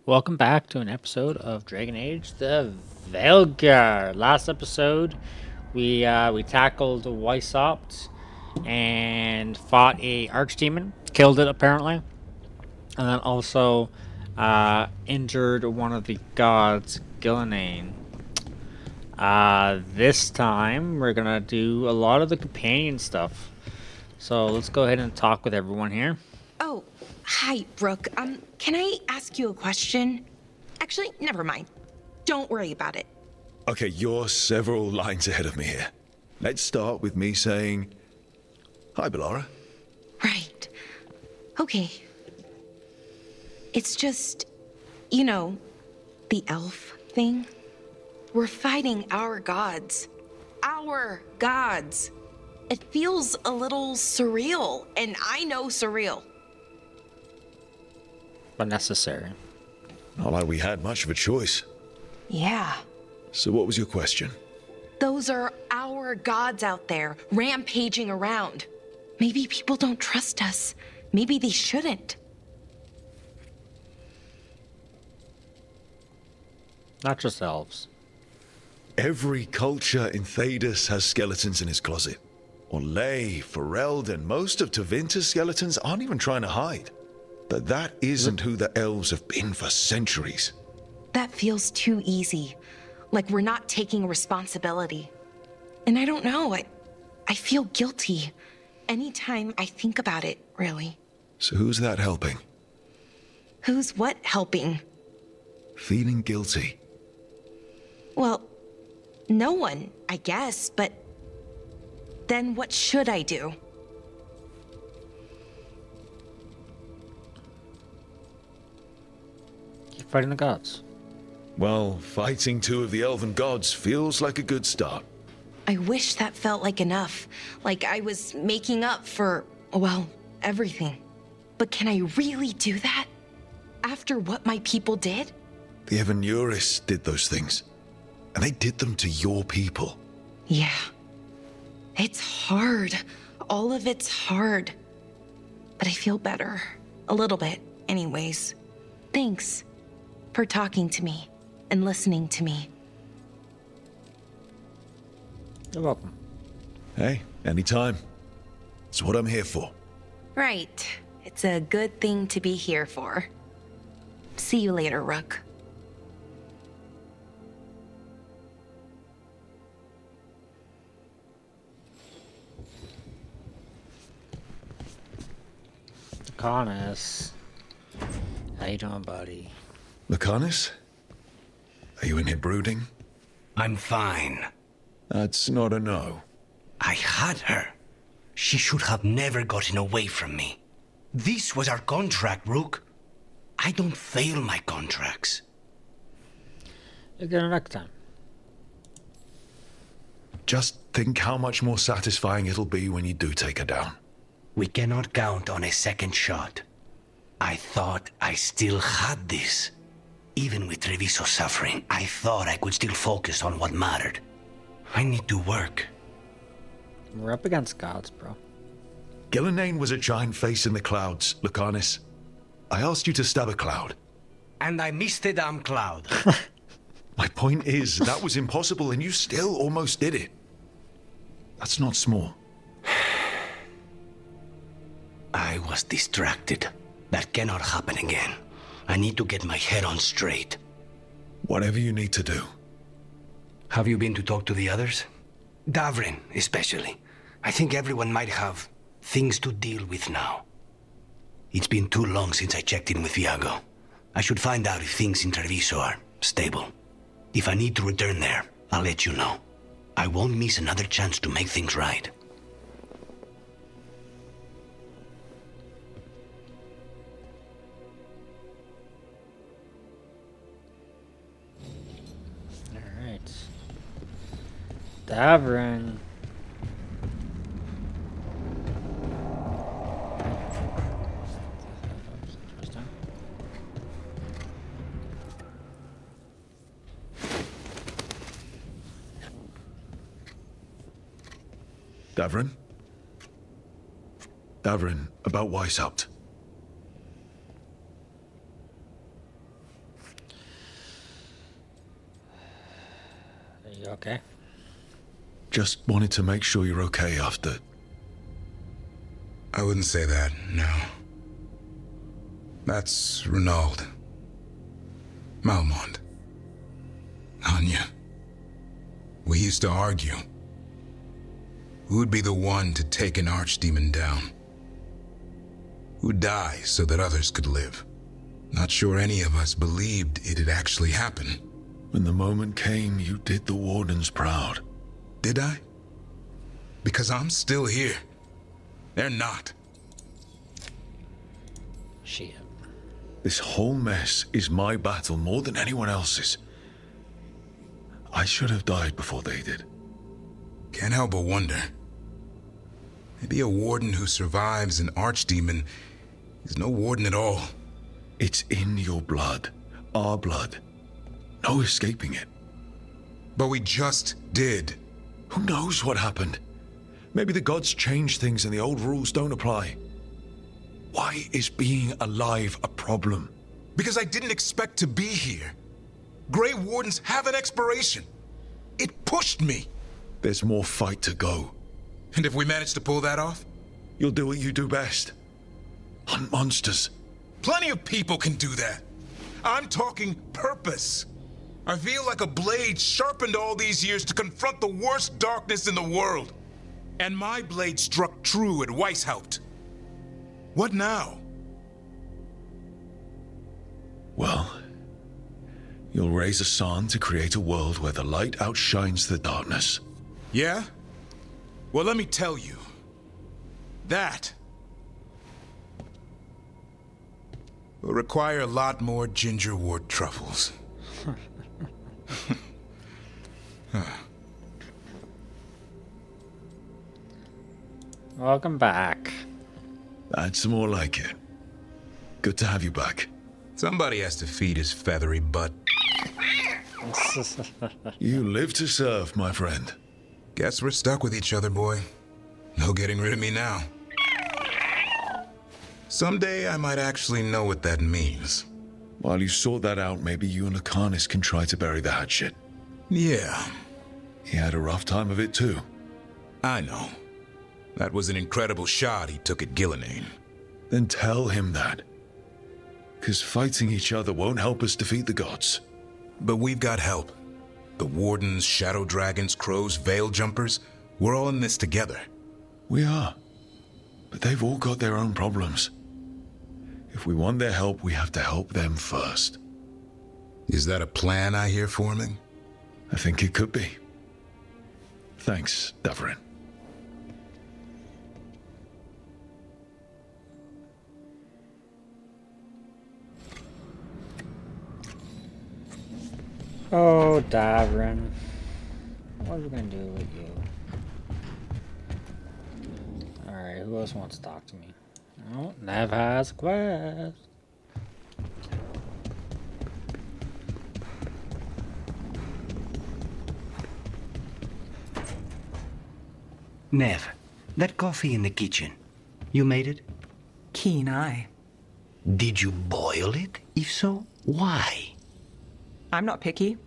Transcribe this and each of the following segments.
Welcome back to an episode of Dragon Age The Veilguard. Last episode, we tackled weisshaupt and fought a archdemon, killed it apparently, and then also injured one of the gods, Gillinane. This time we're gonna do a lot of the companion stuff. So let's go ahead and talk with everyone here. Oh, hi, Brooke. Can I ask you a question? Actually, never mind. Don't worry about it. Okay, you're several lines ahead of me here. Let's start with me saying, hi, Bellara. Right. Okay. It's just, you know, the elf thing. We're fighting our gods. Our gods. It feels a little surreal, and I know surreal. But necessary. Not like we had much of a choice. Yeah. So what was your question? Those are our gods out there, rampaging around. Maybe people don't trust us. Maybe they shouldn't. Not just elves. Every culture in Thedas has skeletons in its closet. Orlais, Fereld, and most of Tevinter's skeletons aren't even trying to hide. But that isn't who the elves have been for centuries. That feels too easy. Like we're not taking responsibility. And I don't know, I feel guilty. Anytime I think about it, really. So who's that helping? Who's what helping? Feeling guilty. Well, no one, I guess, but then what should I do? Keep fighting the gods. Well, fighting two of the elven gods feels like a good start. I wish that felt like enough. Like I was making up for, well, everything. But can I really do that? After what my people did? The Evanuris did those things. And they did them to your people. Yeah. It's hard. All of it's hard. But I feel better. A little bit, anyways. Thanks for talking to me and listening to me. You're welcome. Hey, anytime. It's what I'm here for. Right. It's a good thing to be here for. See you later, Rook. Laconis. How you doing, buddy? Laconis? Are you in here brooding? I'm fine. That's not a no. I had her. She should have never gotten away from me. This was our contract, Rook. I don't fail my contracts. You'll get it next time. Just think how much more satisfying it'll be when you do take her down. We cannot count on a second shot. I thought I still had this. Even with Treviso suffering, I thought I could still focus on what mattered. I need to work. We're up against gods, bro. Gillinane was a giant face in the clouds, Laconis. I asked you to stab a cloud. And I missed the damn cloud. My point is, that was impossible and you still almost did it. That's not small. I was distracted. That cannot happen again. I need to get my head on straight. Whatever you need to do. Have you been to talk to the others? Davrin, especially. I think everyone might have things to deal with now. It's been too long since I checked in with Viago. I should find out if things in Treviso are stable. If I need to return there, I'll let you know. I won't miss another chance to make things right. Alright. Davrin. Davrin? Davrin, about weisshaupt. You okay? Just wanted to make sure you're okay after. I wouldn't say that, no. That's Renaud. Malmont. Anya. We used to argue. Who would be the one to take an archdemon down? Who'd die so that others could live? Not sure any of us believed it'd actually happen. When the moment came, you did the Wardens proud. Did I? Because I'm still here. They're not. Shit. This whole mess is my battle more than anyone else's. I should have died before they did. Can't help but wonder. Maybe a warden who survives an archdemon is no warden at all. It's in your blood. Our blood. No escaping it. But we just did. Who knows what happened? Maybe the gods changed things and the old rules don't apply. Why is being alive a problem? Because I didn't expect to be here. Grey Wardens have an expiration. It pushed me. There's more fight to go. And if we manage to pull that off? You'll do what you do best. Hunt monsters. Plenty of people can do that. I'm talking purpose. I feel like a blade sharpened all these years to confront the worst darkness in the world. And my blade struck true at Weisshaupt. What now? Well, you'll raise a San to create a world where the light outshines the darkness. Yeah? Well, let me tell you. That will require a lot more gingerwort truffles. Welcome back. That's more like it. Good to have you back. Somebody has to feed his feathery butt. You live to serve, my friend. Guess we're stuck with each other, boy. No getting rid of me now. Someday I might actually know what that means. While you sort that out, maybe you and Lucanus can try to bury the hatchet. Yeah, He had a rough time of it too. I know. That was an incredible shot he took at Gillenane. Then tell him that. 'Cause fighting each other won't help us defeat the gods. But we've got help. The Wardens, Shadow Dragons, Crows, Veil Jumpers, we're all in this together. We are. But they've all got their own problems. If we want their help, we have to help them first. Is that a plan I hear forming? I think it could be. Thanks, Davrin. Oh, Davrin. What are we gonna do with you? Alright, who else wants to talk to me? Oh, Nev has a quest. Nev, that coffee in the kitchen, you made it? Keen eye. Did you boil it? If so, why? I'm not picky.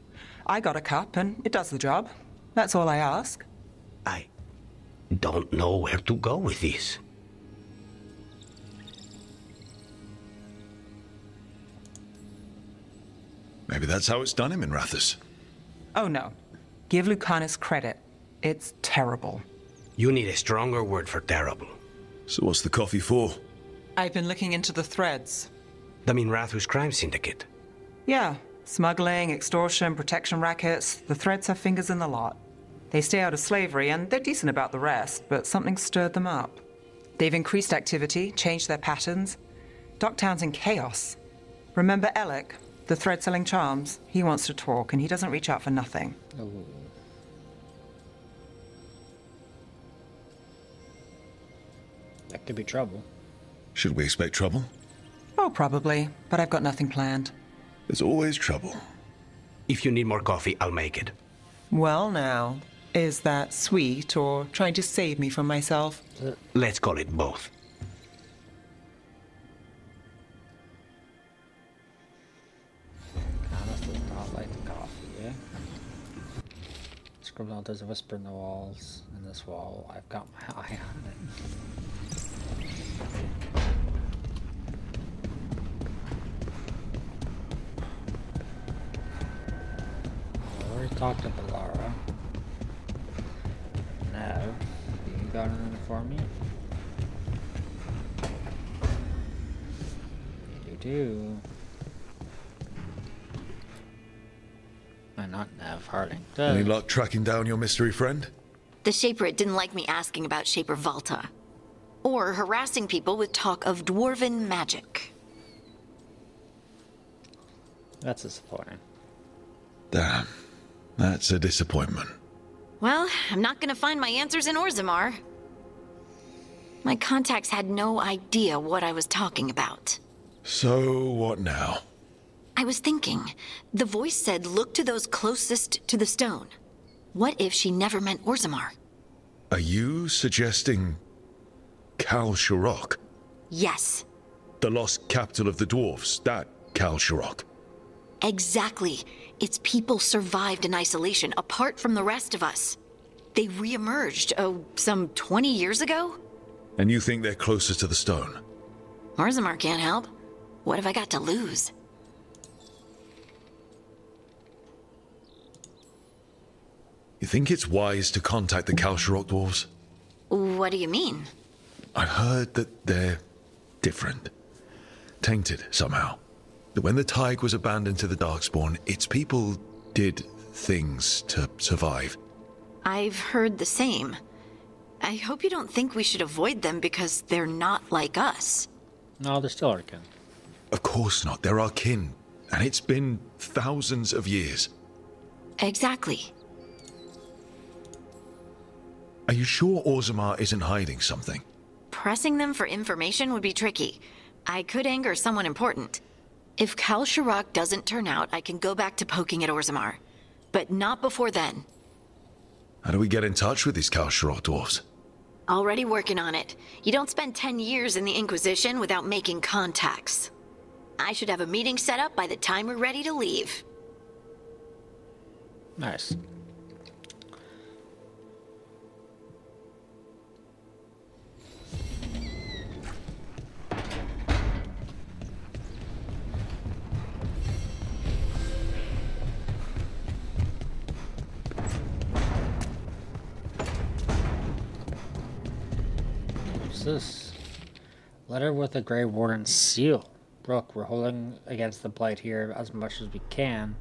I got a cup and it does the job. That's all I ask. I don't know where to go with this. Maybe that's how it's done him in Rathus. Oh no. Give Lucanus credit. It's terrible. You need a stronger word for terrible. So what's the coffee for? I've been looking into the threads. The Minrathus crime syndicate. Yeah. Smuggling, extortion, protection rackets. The threads have fingers in the lot. They stay out of slavery and they're decent about the rest, but something stirred them up. They've increased activity, changed their patterns. Docktown's in chaos. Remember Alec, the thread-selling charms? He wants to talk and he doesn't reach out for nothing. Oh. That could be trouble. Should we expect trouble? Oh, probably, but I've got nothing planned. There's always trouble. If you need more coffee, I'll make it. Well now, is that sweet or trying to save me from myself? Let's call it both. Honestly, not like the coffee, yeah? scribbled out, there's a whisper in the walls, in this wall. I've got my eye on it. I already talked to Balara. Now, you got anything for me? You do. Not Nav Harding. Any luck tracking down your mystery friend? The Shaper didn't like me asking about Shaper Valta. Or harassing people with talk of dwarven magic. That's disappointing. Damn. That's a disappointment. Well, I'm not gonna find my answers in Orzammar. My contacts had no idea what I was talking about. So, what now? I was thinking, the voice said look to those closest to the stone. What if she never meant Orzammar? Are you suggesting Kal Sharok? Yes. The lost capital of the dwarves, that Kal Sharok? Exactly. Its people survived in isolation, apart from the rest of us. They re-emerged, some 20 years ago? And you think they're closer to the stone? Orzammar can't help. What have I got to lose? You think it's wise to contact the Kal Sharok dwarves? What do you mean? I heard that they're different. Tainted, somehow. That when the Tig was abandoned to the Darkspawn, its people did things to survive. I've heard the same. I hope you don't think we should avoid them because they're not like us. No, they're still our kin. Of course not. They're our kin. And it's been thousands of years. Exactly. Are you sure Orzammar isn't hiding something? Pressing them for information would be tricky. I could anger someone important. If Kal Sharok doesn't turn out, I can go back to poking at Orzammar. But not before then. How do we get in touch with these Kal Sharok dwarves? Already working on it. You don't spend 10 years in the Inquisition without making contacts. I should have a meeting set up by the time we're ready to leave. Nice. What's this? Letter with a Grey Warden's seal. Brooke, we're holding against the blight here as much as we can.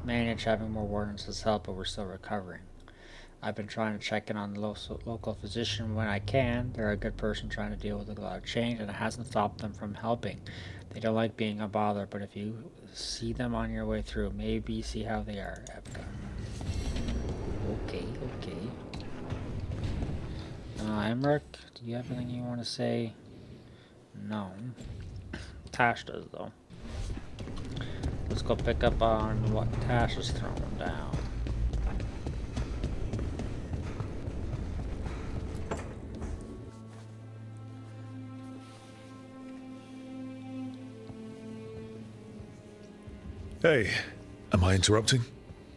Manage having more wardens has helped, but we're still recovering. I've been trying to check in on the local physician when I can. They're a good person trying to deal with a lot of change, and it hasn't stopped them from helping. They don't like being a bother, but if you see them on your way through, maybe see how they are, Evka. Okay. Emmerich, do you have anything you want to say? No. Tash does, though. Let's go pick up on what Tash is throwing down. Hey, am I interrupting?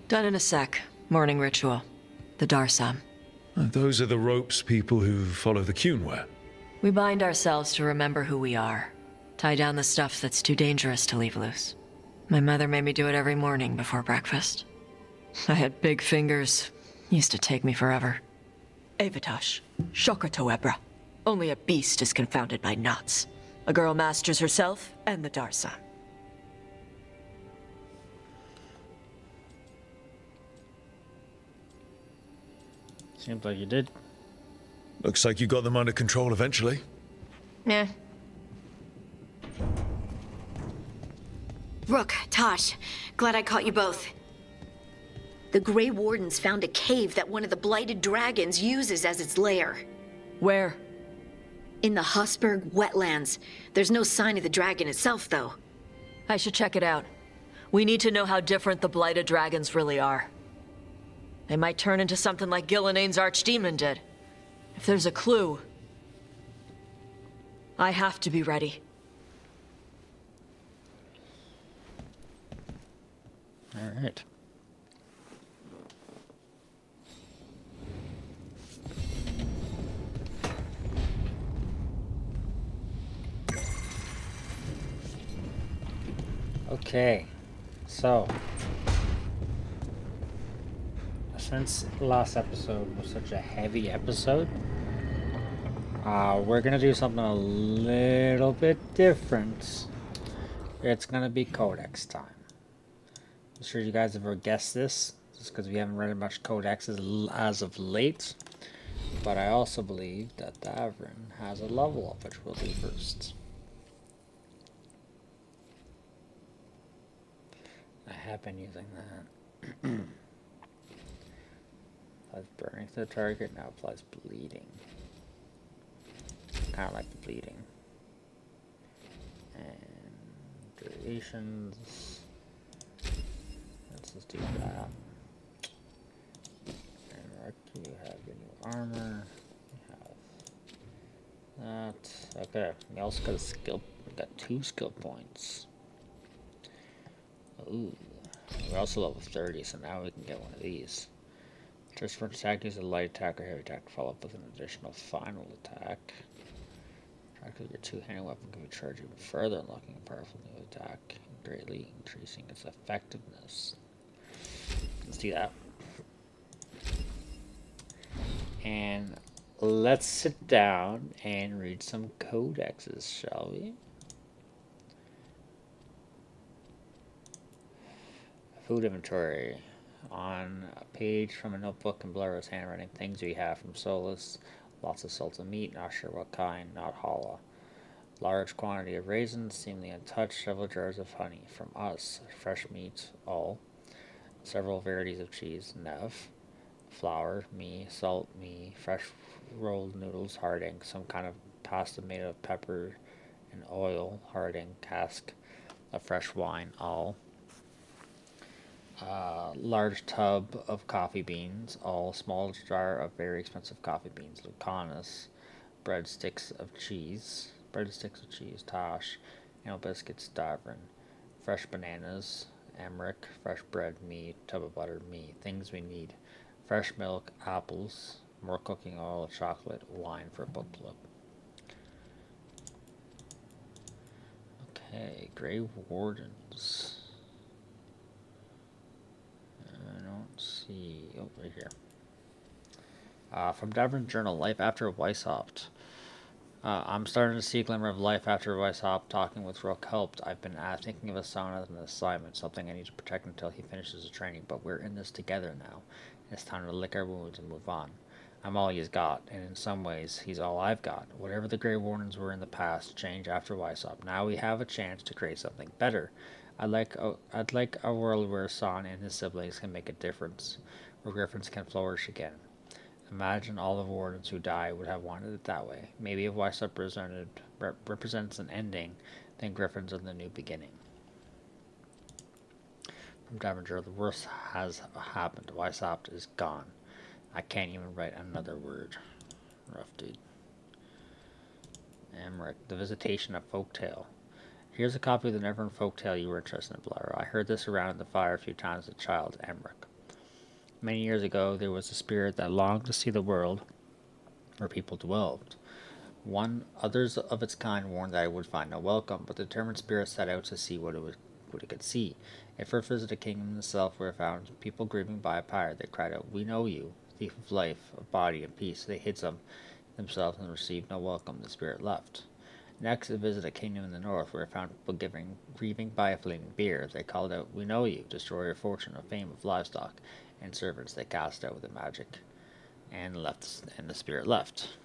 Done in a sec. Morning ritual. The Darsam. Those are the ropes people who follow the Qun wear. We bind ourselves to remember who we are. Tie down the stuff that's too dangerous to leave loose. My mother made me do it every morning before breakfast. I had big fingers. Used to take me forever. Avatash. Shokratoebra. Only a beast is confounded by knots. A girl masters herself and the Darsam. Seems like you did. Looks like you got them under control eventually. Yeah. Rook, Tosh, glad I caught you both. The Grey Wardens found a cave that one of the blighted dragons uses as its lair. Where? In the Husberg wetlands. There's no sign of the dragon itself, though. I should check it out. We need to know how different the blighted dragons really are. They might turn into something like Gillenane's archdemon did. If there's a clue, I have to be ready. All right. Okay, so since the last episode was such a heavy episode, we're gonna do something a little bit different. It's gonna be codex time. I'm sure you guys have ever guessed this, just because we haven't read much codexes as of late. But I also believe that Davrin has a level up, which we'll do first. I have been using that. Applies burning to the target, now applies bleeding. Kind of like the bleeding. And durations. Let's just do that. And you have your new armor. You have that. Okay. We also got a skill. We got 2 skill points. Ooh. We're also level 30, so now we can get one of these. Just for attack, use a light attack or heavy attack to follow up with an additional final attack. Attack with your two-handed weapon can be charged even further, unlocking a powerful new attack, greatly increasing its effectiveness. Let's do that. And let's sit down and read some codexes, shall we? Food inventory. On a page from a notebook in blurless handwriting, things we have from Solus. Lots of salted meat, not sure what kind, not hollow. Large quantity of raisins, seemingly untouched. Several jars of honey from us. Fresh meat, all. Several varieties of cheese, nev. Flour, me. Salt, me. Fresh rolled noodles, Harding. Some kind of pasta made of pepper and oil, Harding. Cask of fresh wine, all. Large tub of coffee beans, all. Small jar of very expensive coffee beans, Lucanus. Breadsticks of cheese, Tosh. Biscuits, Davrin. Fresh bananas, Emmerich. Fresh bread, me. Tub of butter, me. Things we need: fresh milk, apples, more cooking oil, chocolate, wine for a book club. Okay, Grey Wardens. I don't see. Oh, right here. From Davrin's journal, Life After Weisshaupt. I'm starting to see a glimmer of life after weisshaupt. Talking with weisshaupt, I've been thinking of a son as an assignment, something I need to protect until he finishes his training. But we're in this together now. It's time to lick our wounds and move on. I'm all he's got, and in some ways, he's all I've got. Whatever the Grey Wardens were in the past, change after weisshaupt. Now we have a chance to create something better. I'd like a world where Son and his siblings can make a difference, where Griffins can flourish again. Imagine all the Wardens who die would have wanted it that way. Maybe if weisshaupt represents an ending, then Griffins are the new beginning. From Davenger, the worst has happened. Weisshaupt is gone. I can't even write another word. Rough dude. Emmerich, the Visitation of Folktale. Here's a copy of the Neverend Folktale you were interested in, Blair. I heard this around the fire a few times as a child, Emmerich. Many years ago, there was a spirit that longed to see the world where people dwelled. Others of its kind warned that it would find no welcome, but the determined spirit set out to see what it could see. It first visited a kingdom itself where it found people grieving by a pyre. They cried out, "We know you, thief of life, of body and peace." They hid themselves and received no welcome. The spirit left. Next, it visited a kingdom in the north where it found people grieving by a flaming bier. They called out, "We know you, destroyer of fortune, of fame, of livestock and servants." They cast out with the magic and the spirit left.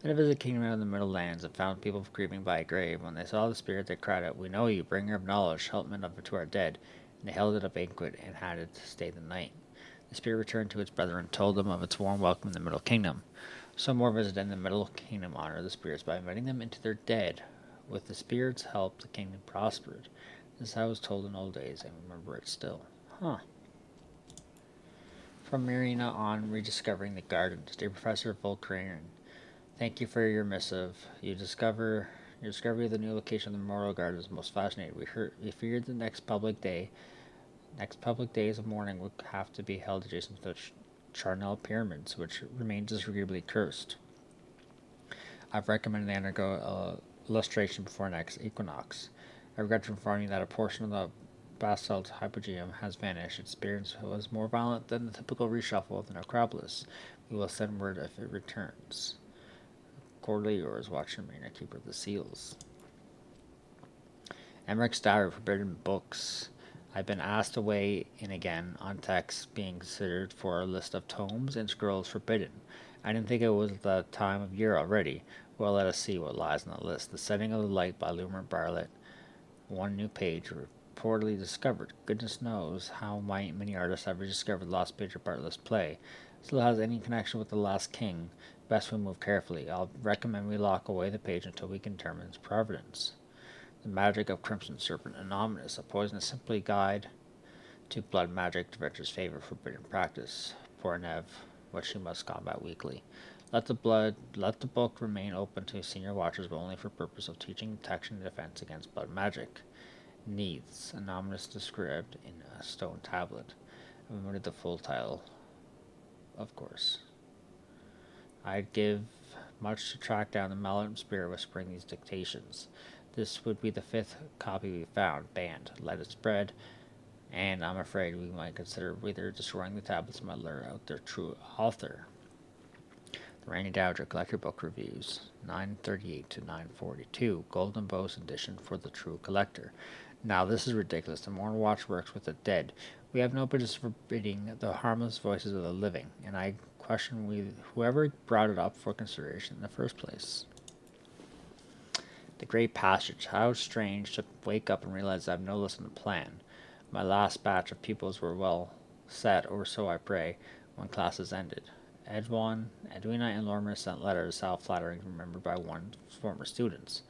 Then it visited a kingdom out in the Middle Lands and found people grieving by a grave. When they saw the spirit, they cried out, "We know you, bringer of knowledge, helpman to our dead." And they held it a banquet and had it stay the night. The spirit returned to its brethren and told them of its warm welcome in the Middle Kingdom. Some more visited in the Middle Kingdom honored the spirits by inviting them into their dead. With the spirits' help, the kingdom prospered. This is how it was told in old days. I remember it still. Huh. From Marina on Rediscovering the Gardens. Dear Professor Volcranian, thank you for your missive. Your discovery of the new location of the Memorial Garden is most fascinating. We feared the next public days of mourning would have to be held adjacent to the Charnel Pyramids, which remain disagreeably cursed. I've recommended they undergo illustration before next equinox. I regret to inform you that a portion of the basalt hypogeum has vanished. Its appearance was more violent than the typical reshuffle of the necropolis. We will send word if it returns. Cordially yours, Watcher Marina, Keeper of the Seals. Emmerich's Diary, Forbidden Books. I've been asked to weigh in again on texts being considered for a list of tomes and scrolls forbidden. I didn't think it was the time of year already. Well, let us see what lies on the list. The Setting of the Light by Lumer Bartlett. One new page reportedly discovered. Goodness knows how many artists have rediscovered the lost page of Bartlett's play. Still has any connection with the Last King. Best we move carefully. I'll recommend we lock away the page until we can determine its providence. The Magic of Crimson Serpent Anonymous, a poisonous simply guide to blood magic director's favor forbidden practice. Poor Nev, what she must combat weekly. Let the book remain open to senior watchers, but only for purpose of teaching, detection, and defense against blood magic. Needs, anonymous described in a stone tablet. I remembered the full title, of course. I'd give much to track down the malevolent spirit whispering these dictations. This would be the 5th copy we found, banned. Let it spread, and I'm afraid we might consider either destroying the tablets or lure out their true author. The Rainy Dowager Collector Book Reviews, 938 to 942, Golden Bows edition for the true collector. Now this is ridiculous. The Morning Watch works with the dead. We have no business forbidding the harmless voices of the living, and I question whoever brought it up for consideration in the first place. The Great Passage. How strange to wake up and realize I have no list on the plan. My last batch of pupils were well set, or so I pray, when classes ended. Edwina, and Lormer sent letters, self-flattering, remembered by one's former students.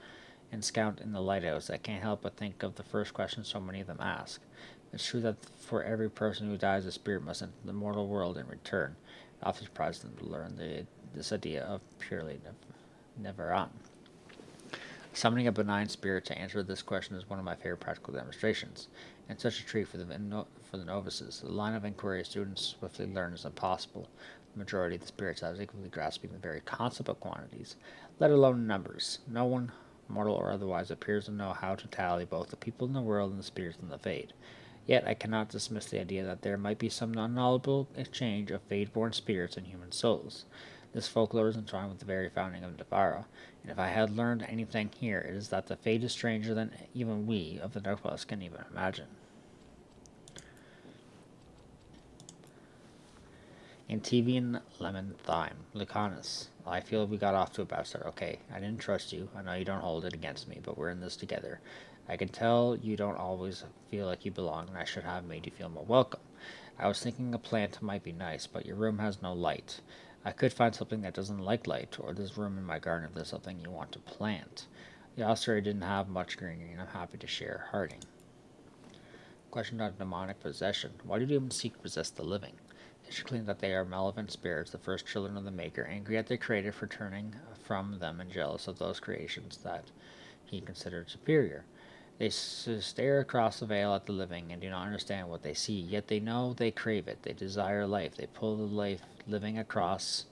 And Scout in the lighthouse, I can't help but think of the first question so many of them ask. It's true that for every person who dies, a spirit must enter the mortal world and return. It often surprises them to learn this idea of purely never on. Summoning a benign spirit to answer this question is one of my favorite practical demonstrations, and such a treat for the novices. The line of inquiry students swiftly learn is impossible. The majority of the spirits are equally grasping the very concept of quantities, let alone numbers. No one, mortal or otherwise, appears to know how to tally both the people in the world and the spirits in the Fade. Yet I cannot dismiss the idea that there might be some unknowable exchange of Fade-born spirits and human souls. This folklore is entwined with the very founding of Nevarro, and if I had learned anything here, it is that the Fade is stranger than even we of the Necropolis can even imagine. Antivian Lemon Thyme, Lucanus. I feel we got off to a bad start. Okay, I didn't trust you. I know you don't hold it against me, but we're in this together. I can tell you don't always feel like you belong, and I should have made you feel more welcome. I was thinking a plant might be nice, but your room has no light. I could find something that doesn't like light, or this room in my garden if there's something you want to plant. The ossuary didn't have much greenery, and I'm happy to share Harding. Question on demonic possession. Why do demons seek to possess the living? History claims that they are malevolent spirits, the first children of the Maker, angry at their Creator for turning from them and jealous of those creations that he considered superior. They stare across the veil at the living and do not understand what they see, yet they know they crave it. They desire life. They pull the life living across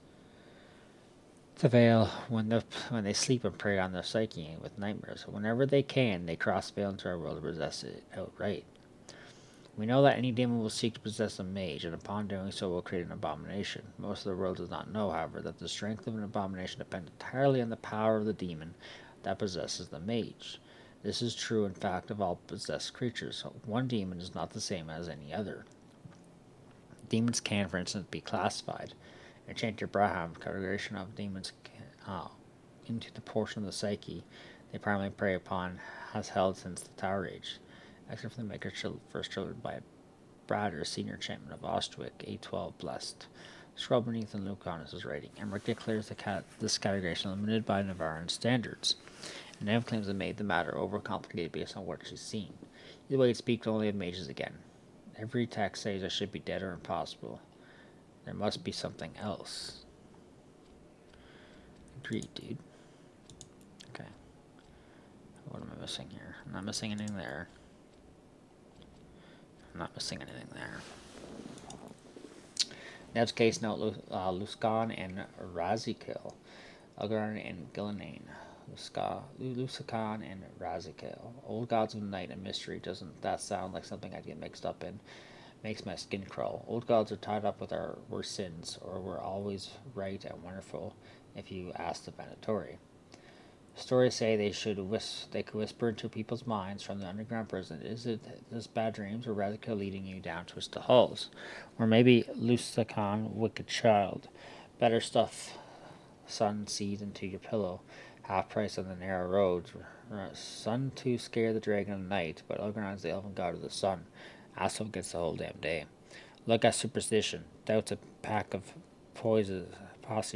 the veil when they sleep and prey on their psyche with nightmares. Whenever they can, they cross the veil into our world to possess it outright. We know that any demon will seek to possess a mage, and upon doing so will create an abomination. Most of the world does not know, however, that the strength of an abomination depends entirely on the power of the demon that possesses the mage. This is true, in fact, of all possessed creatures. One demon is not the same as any other. Demons can, for instance, be classified. Enchanter Braham, categorization of demons into the portion of the psyche they primarily prey upon has held since the Tower Age, except for the Maker's first children by Brader, senior enchantment of Ostwick, 812 blessed. Scroll beneath in Lucanus' writing. Emmerich declares this categorization limited by Navarran standards. And Nev claims it made the matter overcomplicated based on what she's seen. Either way, it speaks only of mages again. Every text says I should be dead or impossible. There must be something else. Agreed, dude. Okay. What am I missing here? I'm not missing anything there. I'm not missing anything there. Nev's case note, Luskan and Razikil, Algarn and Gillinane. Luskan, and Razikal. Old gods of night and mystery. Doesn't that sound like something I'd get mixed up in? Makes my skin crawl. Old gods are tied up with our worst sins, or we're always right and wonderful, if you ask the Venatori. Stories say they could whisper into people's minds from the underground prison. Is it this bad dreams, or Razika leading you down twisted halls? Or maybe Lusakan, wicked child. Better stuff sun seeds into your pillow. Half price on the narrow roads. Sun to scare the dragon of night, but Elgron's the elven god of the sun. Asshole gets the whole damn day. Look at superstition. Doubts a pack of posses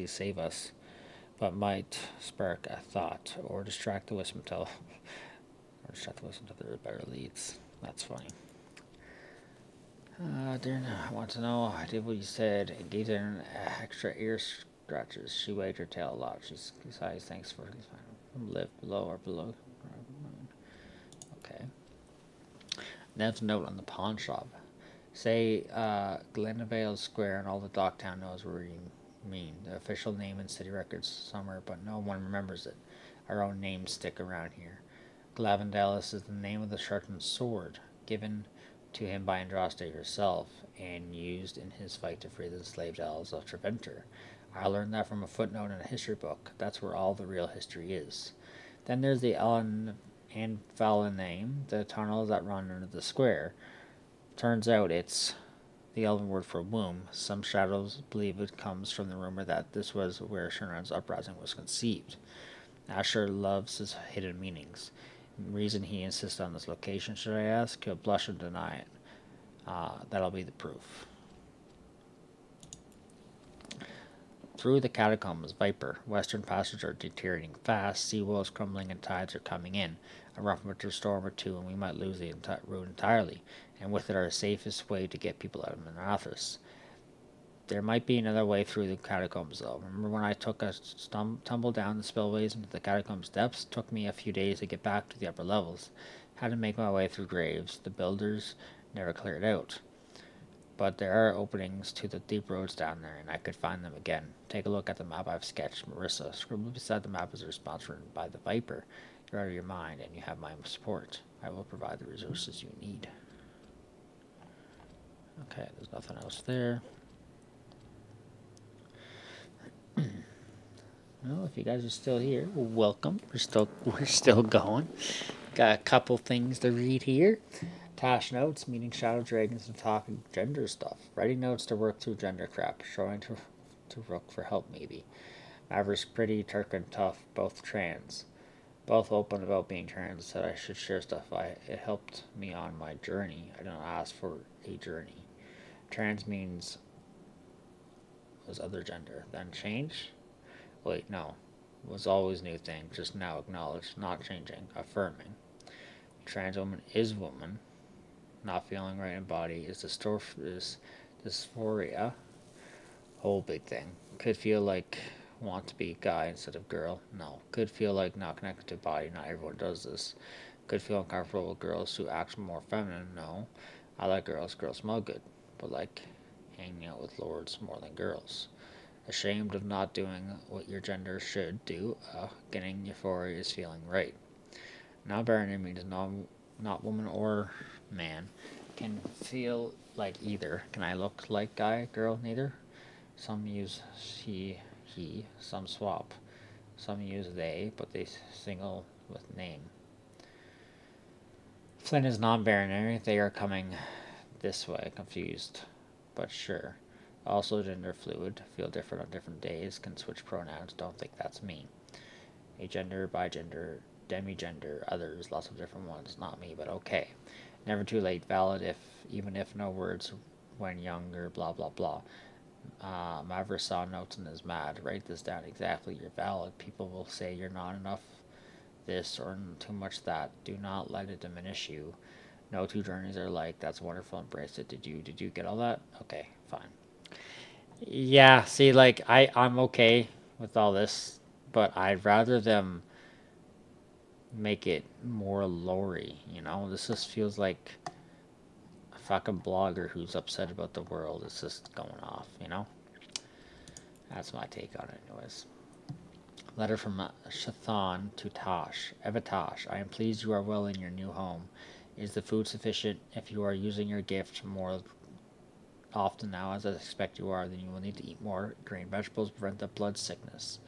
save us, but might spark a thought or distract the wisdom till there are better leads. That's funny. Darren, I want to know. I did what you said. It gave her extra ear scratches. She wagged her tail a lot. She sighs. Thanks for live below or below. Okay. Nev's note on the pawn shop. Say Glenavale Square and all the Docktown knows where you mean. The official name in city records somewhere, but no one remembers it. Our own names stick around here. Glavendalis is the name of the sharpened sword, given to him by Andraste herself, and used in his fight to free the enslaved elves of Treventer. I learned that from a footnote in a history book. That's where all the real history is. Then there's the Anvaliname, the tunnels that run under the square. Turns out it's the elven word for womb. Some shadows believe it comes from the rumor that this was where Shurnan's uprising was conceived. Asher loves his hidden meanings. The reason he insists on this location, should I ask? He'll blush and deny it. That'll be the proof. Through the catacombs, Viper. Western passages are deteriorating fast. Sea walls crumbling and tides are coming in. A rough winter storm or two, and we might lose the route entirely, and with it our safest way to get people out of Manathas. There might be another way through the catacombs, though. Remember when I took a tumble down the spillways into the catacombs depths? Took me a few days to get back to the upper levels. Had to make my way through graves. The builders never cleared out. But there are openings to the deep roads down there, and I could find them again. Take a look at the map I've sketched, Marissa. Scribbled beside the map is a response written by the Viper. You're out of your mind, and you have my support. I will provide the resources you need. Okay, there's nothing else there. Well, if you guys are still here, welcome. We're still going. Got a couple things to read here. Tash notes, meeting shadow dragons and talking gender stuff. Writing notes to work through gender crap. Showing to Rook for help, maybe. Maverick's pretty, Turk and tough, both trans. Both open about being trans, said I should share stuff. It helped me on my journey. I don't ask for a journey. Trans means was other gender. Then change? Wait, no. Was always new thing, just now acknowledged, not changing, affirming. Trans woman is woman. Not feeling right in body is dysphoria. Whole big thing. Could feel like want to be guy instead of girl. No. Could feel like not connected to body. Not everyone does this. Could feel uncomfortable with girls who act more feminine. No. I like girls. Girls smell good. But like hanging out with lords more than girls. Ashamed of not doing what your gender should do. Getting euphoria is feeling right. Non-binary means not woman or man. Can feel like either. Can I look like guy, girl, neither? Some use he, some swap. Some use they, but they single with name. Flynn is non-binary. They are coming this way, confused, but sure. Also gender fluid, feel different on different days, can switch pronouns, don't think that's me. Agender, bigender, demigender, others, lots of different ones, not me, but okay. Never too late, valid even if no words when younger, blah blah blah. Maverick saw notes and is mad. Write this down exactly, you're valid. People will say you're not enough this or too much that. Do not let it diminish you. No two journeys are like, that's wonderful, embrace it. Did you get all that? Okay, fine. Yeah, see, like, I'm okay with all this, but I'd rather them make it more lore-y, you know? This just feels like a fucking blogger who's upset about the world is just going off, you know? That's my take on it, anyways. Letter from Shathan to Tosh. Evatosh, I am pleased you are well in your new home. Is the food sufficient? If you are using your gift more often now, as I expect you are, then you will need to eat more green vegetables to prevent the blood sickness.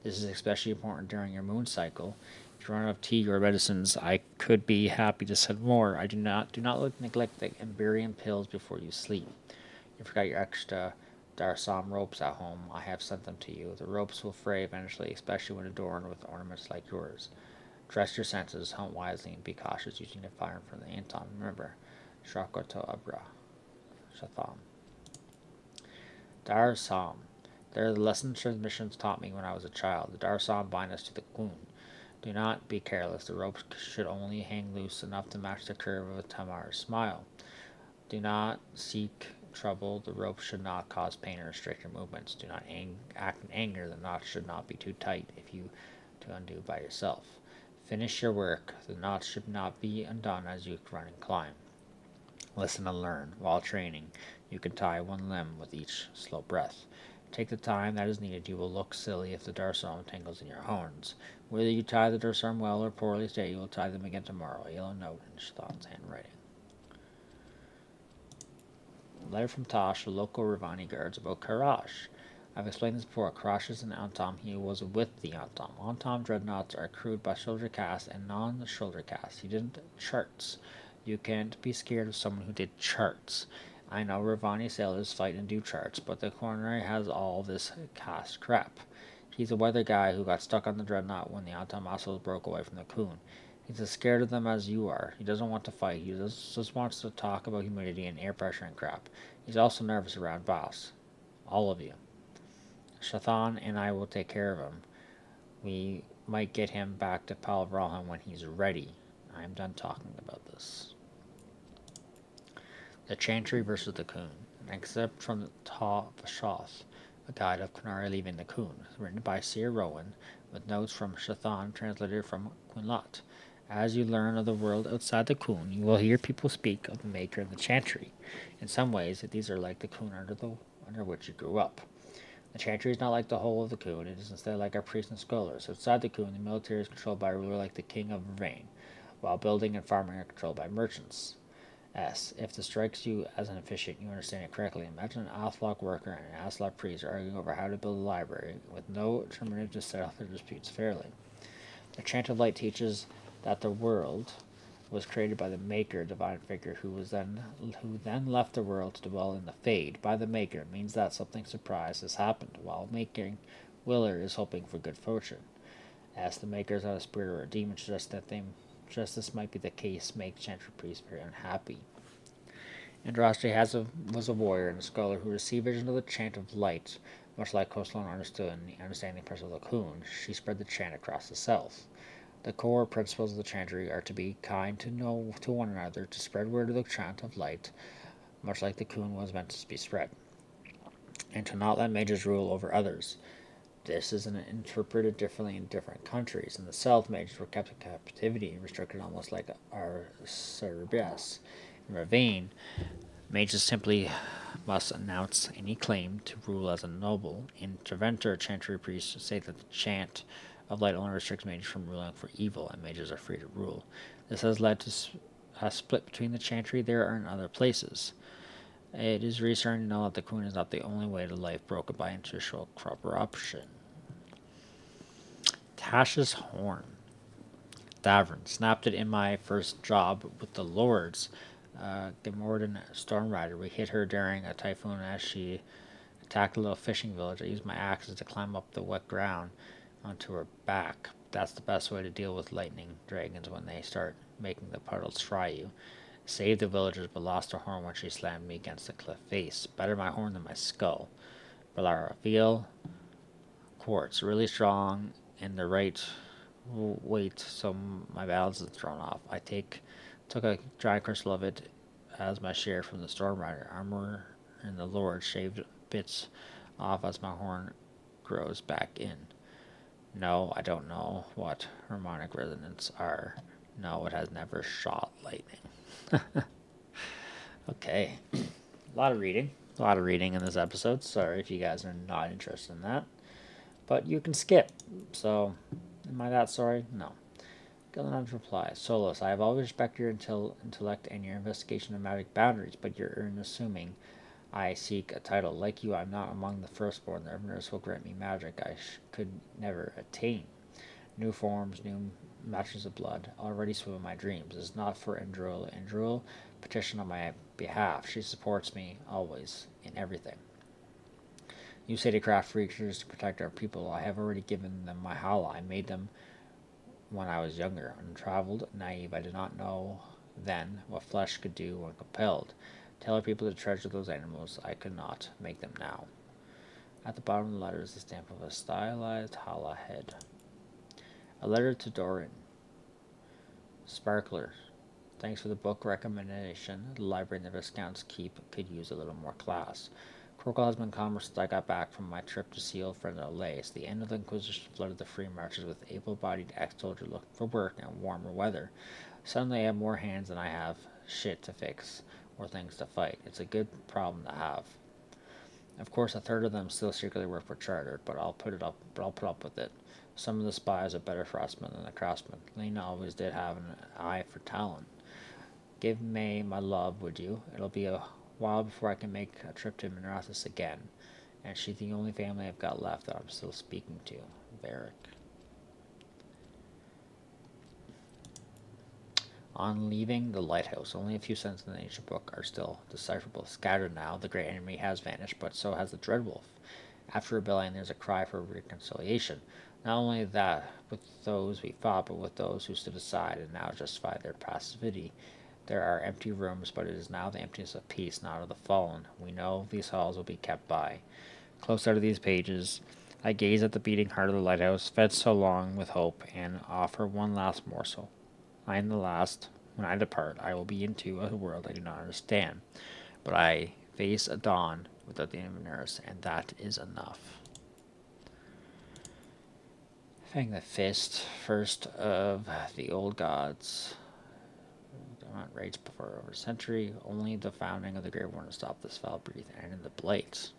This is especially important during your moon cycle. If you run out of tea or medicines, I could be happy to send more. I do not neglect the Emberium pills before you sleep. You forgot your extra Darsam ropes at home. I have sent them to you. The ropes will fray eventually, especially when adorned with ornaments like yours. Trust your senses, hunt wisely, and be cautious using the fire from the Anton. Remember, Shakoto Abra. Shatham. Darsam. They are the lessons transmissions taught me when I was a child. The Darsam bind us to the Kun. Do not be careless. The ropes should only hang loose enough to match the curve of a Tamar's smile. Do not seek trouble. The rope should not cause pain or restrict your movements. Do not act in anger. The knots should not be too tight if you to undo by yourself. Finish your work. The knots should not be undone as you run and climb. Listen and learn. While training, you can tie one limb with each slow breath. Take the time that is needed. You will look silly if the Darsam tangles in your horns. Whether you tie the Darsam well or poorly today, you will tie them again tomorrow. A yellow note in Shathan's handwriting. Letter from Tosh, the local Ravani guards about Karash. I've explained this before. Karash is an Antom. He was with the Antom. Antom dreadnoughts are crewed by shoulder casts and non-shoulder casts. He didn't charts. You can't be scared of someone who did charts. I know Ravani sailors fight and do charts, but the coronary has all this cast crap. He's a weather guy who got stuck on the dreadnought when the Antom muscles broke away from the Kun. He's as scared of them as you are. He doesn't want to fight. He just wants to talk about humidity and air pressure and crap. He's also nervous around Boss. All of you. Shathan and I will take care of him. We might get him back to Palvralhan when he's ready. I am done talking about this. The Chantry versus the Kun. An excerpt from the Ta Vashoth, a guide of Qunari leaving the Kun, written by Seer Rowan, with notes from Shathan translated from Quinlat. As you learn of the world outside the Kun, you will hear people speak of the Maker of the Chantry. In some ways, these are like the Kun under which you grew up. The Chantry is not like the whole of the Kun. It is instead like our priests and scholars. Outside the Kun, the military is controlled by a ruler like the King of Vervain, while building and farming are controlled by merchants. If this strikes you as inefficient, you understand it correctly. Imagine an Athlock worker and an Athlock priest arguing over how to build a library, with no alternative to settle their disputes fairly. The Chant of Light teaches that the world was created by the Maker, divine figure, who then left the world to dwell in the Fade. By the Maker means that something surprise has happened, while making Willer is hoping for good fortune. As the Maker is not a spirit or a demon, suggests that just this might be the case, make Chantry priests very unhappy. Andraste was a warrior and a scholar who received vision of the Chant of Light, much like Koslan understood in the understanding principle of the Kun. She spread the chant across the south. The core principles of the Chantry are to be kind to one another, to spread word of the Chant of Light, much like the Kun was meant to be spread, and to not let mages rule over others. This is interpreted differently in different countries. In the south, mages were kept in captivity and restricted almost like our Cerebrias. In Ravine, mages simply must announce any claim to rule as a noble. In Treventer, Chantry priests say that the Chant of Light only restricts mages from ruling for evil, and mages are free to rule. This has led to a split between the Chantry there and other places. It is reassuring to know that the Kun is not the only way to life broken by interracial corruption. Tasha's horn. Davern snapped it in my first job with the Lords. Gemorden Stormrider. We hit her during a typhoon as she attacked a little fishing village. I used my axes to climb up the wet ground onto her back. That's the best way to deal with lightning dragons when they start making the puddles fry you. Saved the villagers, but lost her horn when she slammed me against the cliff face. Better my horn than my skull. Balara. Feel quartz. Really strong in the right weight, so my balance is thrown off. I took a dry crystal of it as my share from the Stormrider. Armor and the Lord shaved bits off as my horn grows back in. No, I don't know what harmonic resonance are. No, it has never shot lightning. Okay. A lot of reading in this episode. Sorry if you guys are not interested in that. But you can skip. So, am I that sorry? No. Gillen's reply. Solus, I have always respected your intellect and your investigation of magic boundaries, but you're assuming I seek a title. Like you, I'm not among the firstborn. The Earth will grant me magic I could never attain. New forms, new matches of blood, already swim in my dreams. It is not for Andrul. Andrul petition on my behalf. She supports me always in everything. You say to craft creatures to protect our people. I have already given them my hala. I made them when I was younger, untraveled, naive. I did not know then what flesh could do when compelled. Tell our people to treasure those animals. I could not make them now. At the bottom of the letter is the stamp of a stylized hala head. A letter to Doran. Sparkler. Thanks for the book recommendation. The library in the Viscount's Keep could use a little more class. Crocol has been calmer since I got back from my trip to see old friend Olace. The end of the Inquisition flooded the free marches with able-bodied ex-soldiers looking for work and warmer weather. Suddenly I have more hands than I have shit to fix or things to fight. It's a good problem to have. Of course, a third of them still secretly work for Charter, but I'll put up with it. Some of the spies are better craftsmen than the craftsmen. Lena always did have an eye for talent. Give May my love, would you? It'll be a while before I can make a trip to Minrathis again, and she's the only family I've got left that I'm still speaking to. Varric. On leaving the lighthouse, only a few sentences in the ancient book are still decipherable. Scattered now, the great enemy has vanished, but so has the Dreadwolf. After rebellion, there's a cry for reconciliation. Not only that with those we fought, but with those who stood aside and now justify their passivity. There are empty rooms, but it is now the emptiness of peace, not of the fallen. We know these halls will be kept by. Close out of these pages, I gaze at the beating heart of the lighthouse, fed so long with hope, and offer one last morsel. I am the last. When I depart, I will be into a world I do not understand. But I face a dawn without the Inveners, and that is enough. Fang the Fist, first of the old gods. Raged before over a century. Only the founding of the Grey Warden stopped this foul breath, and in the Blight.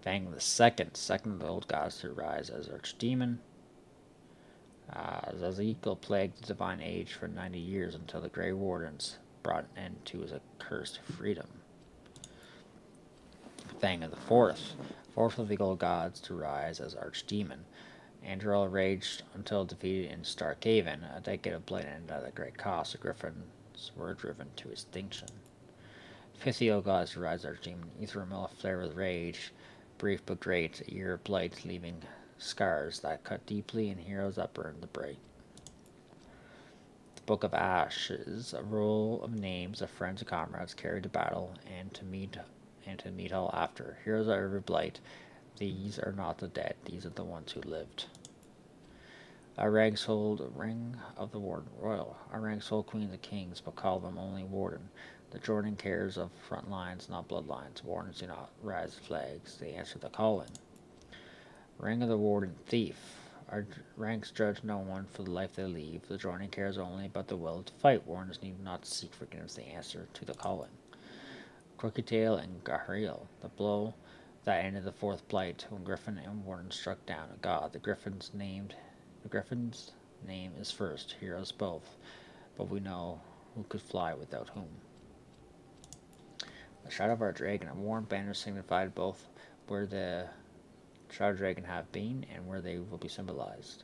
Fang the second of the old gods to rise as archdemon. Zazekel plagued the divine age for 90 years until the Grey Wardens brought an end to his accursed freedom. Fang of the fourth of the old gods to rise as archdemon. Andrel raged until defeated in Starkhaven. A decade of blight ended at a great cost. The Griffins were driven to extinction. Fifth of the old gods to rise as archdemon. Ethereal flare with rage, brief but great. A year of blight, leaving scars that cut deeply and heroes that burned the bright. The Book of Ashes, a roll of names of friends and comrades carried to battle and to meet all after. Heroes of every blight. These are not the dead, these are the ones who lived. Our ranks hold ring of the Warden Royal. Our ranks hold Queens and Kings, but call them only Warden. The Jordan cares of front lines, not bloodlines. Wardens do not rise flags, they answer the calling. Ring of the Warden Thief. Our ranks judge no one for the life they leave. The Jordan cares only about the will to fight. Wardens need not seek forgiveness, they answer to the calling. Crooked Tail and Gahriel. The blow that ended the fourth blight when Griffin and Warden struck down a god. The Griffin's name is first, heroes both, but we know who could fly without whom. The shadow of our dragon, a warm banner signified both where the shadow dragon have been and where they will be symbolized.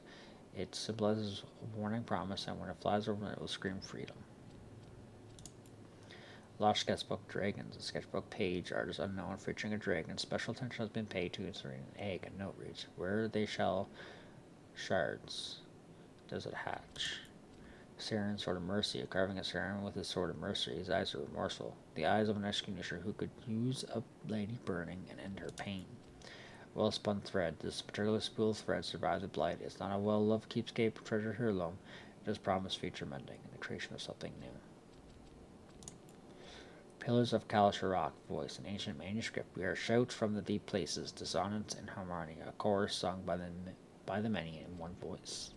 It symbolizes a warning promise, and when it flies over it will scream freedom. Lost sketchbook dragons. A sketchbook page, artist unknown, featuring a dragon. Special attention has been paid to inserting an egg. A note reads, where they shall shards does it hatch. Saren, sword of mercy. A carving of Saren with his sword of mercy. His eyes are remorseful. The eyes of an executioner who could use a lady burning and end her pain. Well spun thread. This particular spool of thread survives the blight. It's not a well-loved keepsake treasure heirloom. It has promised future mending and the creation of something new. Pillars of Kal-Shirak, voice, an ancient manuscript. We are shouts from the deep places, dissonance and harmony, a chorus sung by the many in one voice.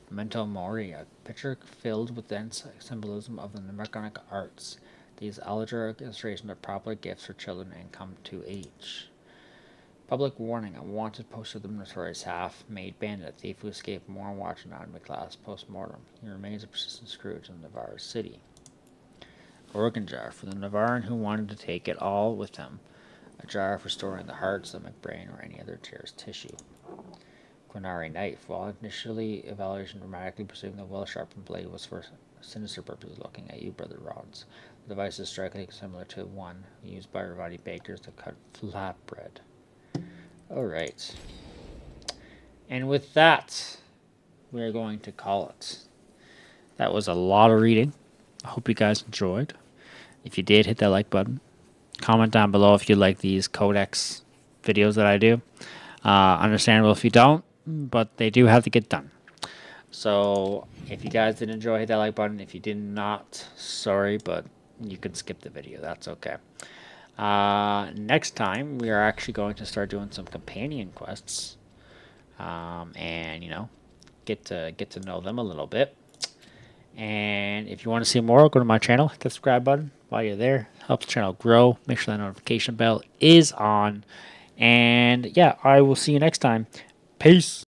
Memento Mori, a picture filled with dense symbolism of the mnemonic arts. These allegoric illustrations are popular gifts for children and come to age. Public warning. A wanted poster of the notorious half-made bandit thief who escaped more watch anatomy class post-mortem. He remains a persistent Scrooge in Navarre City. Organ jar for the Navarran who wanted to take it all with them. A jar for storing the heart, stomach, brain, or any other tear's tissue. Quinari knife. While initially evaluation dramatically presuming the well-sharpened blade was for sinister purposes looking at you, Brother Rods. The device is strikingly similar to one used by Ravati bakers to cut flatbread. Alright. And with that, we're going to call it. That was a lot of reading. I hope you guys enjoyed. If you did, hit that like button. Comment down below if you like these codex videos that I do. Understandable if you don't, but they do have to get done. So if you guys did enjoy, hit that like button. If you did not, sorry, but you can skip the video. That's okay. Next time, we are actually going to start doing some companion quests. And, you know, get to know them a little bit. And if you want to see more, go to my channel. Hit the subscribe button while you're there. Helps the channel grow. Make sure that notification bell is on. And, yeah, I will see you next time. Peace.